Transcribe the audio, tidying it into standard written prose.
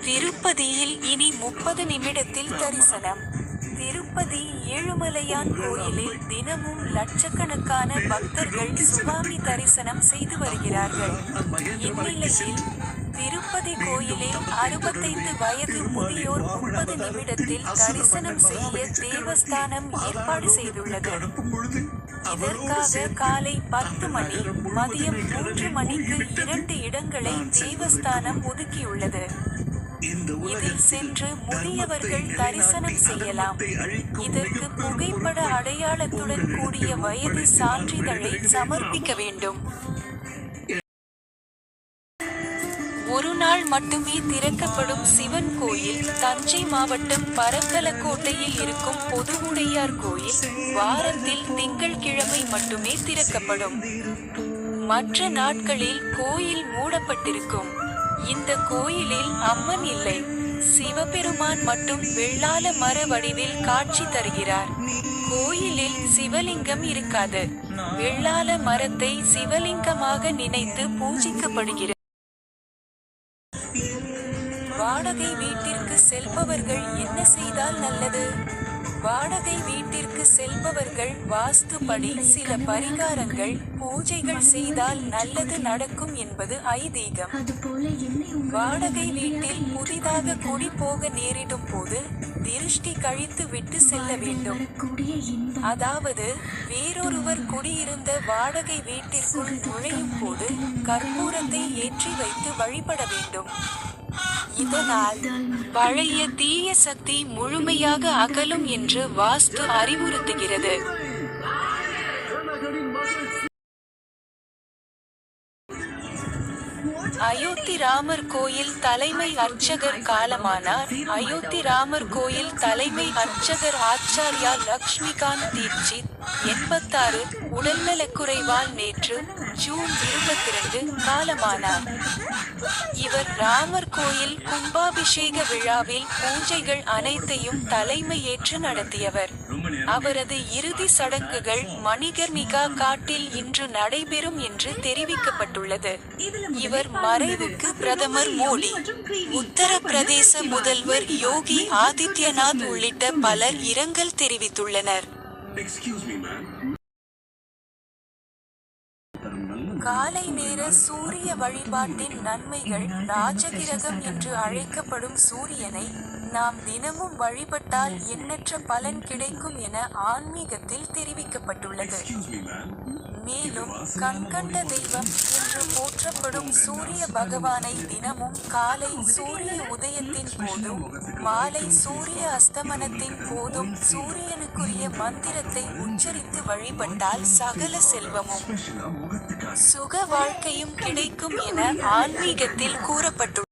திருப்பதியில் இனி 30 நிமிடத்தில் தரிசனம். திருப்பதி ஏழுமலையான் கோயிலில் தினமும் லட்சக்கணக்கான பக்தர்கள் சுவாமி தரிசனம் செய்து வருகிறார்கள். இந்நிலையில் திருப்பதி கோயிலில் 65 வயது முதியோர் 30 நிமிடத்தில் தரிசனம் செய்ய தேவஸ்தானம் ஏற்பாடு செய்துள்ளது. இதற்காக காலை 10 மணி, மதியம் 3 மணிக்கு 2 இடங்களை தேவஸ்தானம் ஒதுக்கியுள்ளது. இதில் சென்று முதியவர்கள் தரிசனம் செய்யலாம். இதற்கு புகைப்பட அடையாளத்துடன் கூடிய வயது சான்றிதழை சமர்ப்பிக்க வேண்டும். ஒரு நாள் மட்டுமே திறக்கப்படும் சிவன் கோயில். தஞ்சை மாவட்டம் பரப்பலக்கோட்டையில் இருக்கும் பொதுவுடையார் கோயில் வாரத்தில் திங்கள்கிழமை மட்டுமே திறக்கப்படும். மற்ற நாட்களில் கோயில் மூடப்பட்டிருக்கும். இந்த கோயிலில் அம்மன் இல்லை. சிவபெருமான் மட்டும் வெள்ளால மர வடிவில் காட்சி தருகிறார். கோயிலில் சிவலிங்கம் இருக்காது. வெள்ளால மரத்தை சிவலிங்கமாக நினைத்து பூஜிக்கப்படுகிறது. வாடகை வீட்டிற்கு செல்பவர்கள் என்ன செய்தால் நல்லது? வாடகை வீட்டிற்கு செல்பவர்கள் வாஸ்துபடி சில பரிகாரங்கள், பூஜைகள் செய்தால் நல்லது நடக்கும் என்பது ஐதீகம். வாடகை வீட்டில் புதிதாக குடி போக நேரிடும் போது திருஷ்டி கழித்து விட்டு செல்ல வேண்டும். அதாவது வேறொருவர் குடியிருந்த வாடகை வீட்டிற்குள் நுழையும் போது கற்பூரத்தை ஏற்றி வைத்து வழிபட வேண்டும். இதனால் பழைய தீய சக்தி முழுமையாக அகலும் என்று வாஸ்து அறிவுறுத்துகிறது. அயோத்தி ராமர் கோயில் தலைமை அர்ச்சகர் காலமானார். அயோத்தி ராமர் கோயில் தலைமை அர்ச்சகர் ஆச்சார்யா லக்ஷ்மிகாந்த் தீட்சித் 86 உடல்நலக்குறைவால் நேற்று ஜூன் 22 காலமானார். இவர் ராமர் கோயில் கும்பாபிஷேக விழாவில் பூஜைகள் அனைத்தையும் தலைமையேற்று நடத்தியவர். அவரது இறுதி சடங்குகள் மணிகர்ணிகா காட்டில் இன்று நடைபெறும் என்று தெரிவிக்கப்பட்டுள்ளது. இவர் மறைவுக்கு பிரதமர் மோடி, உத்தரப்பிரதேச முதல்வர் யோகி ஆதித்யநாத் உள்ளிட்ட பலர் இரங்கல் தெரிவித்துள்ளனர். காலை நேர சூரிய வழிபாட்டின் நன்மைகள். ராஜகிரகம் என்று அழைக்கப்படும் சூரியனை நாம் தினமும் வழிபட்டால் எண்ணற்ற பலன் கிடைக்கும் என ஆன்மீகத்தில் தெரிவிக்கப்பட்டுள்ளது. மேலும் கண்கண்ட தெய்வம் என்று போற்றப்படும் சூரிய பகவானை தினமும் காலை சூரிய உதயத்தின் போதும் மாலை சூரிய அஸ்தமனத்தின் போதும் சூரியனுக்குரிய மந்திரத்தை உச்சரித்து வழிபட்டால் சகல செல்வமும் சுக வாழ்க்கையும் கிடைக்கும் என ஆன்மீகத்தில் கூறப்பட்டுள்ளது.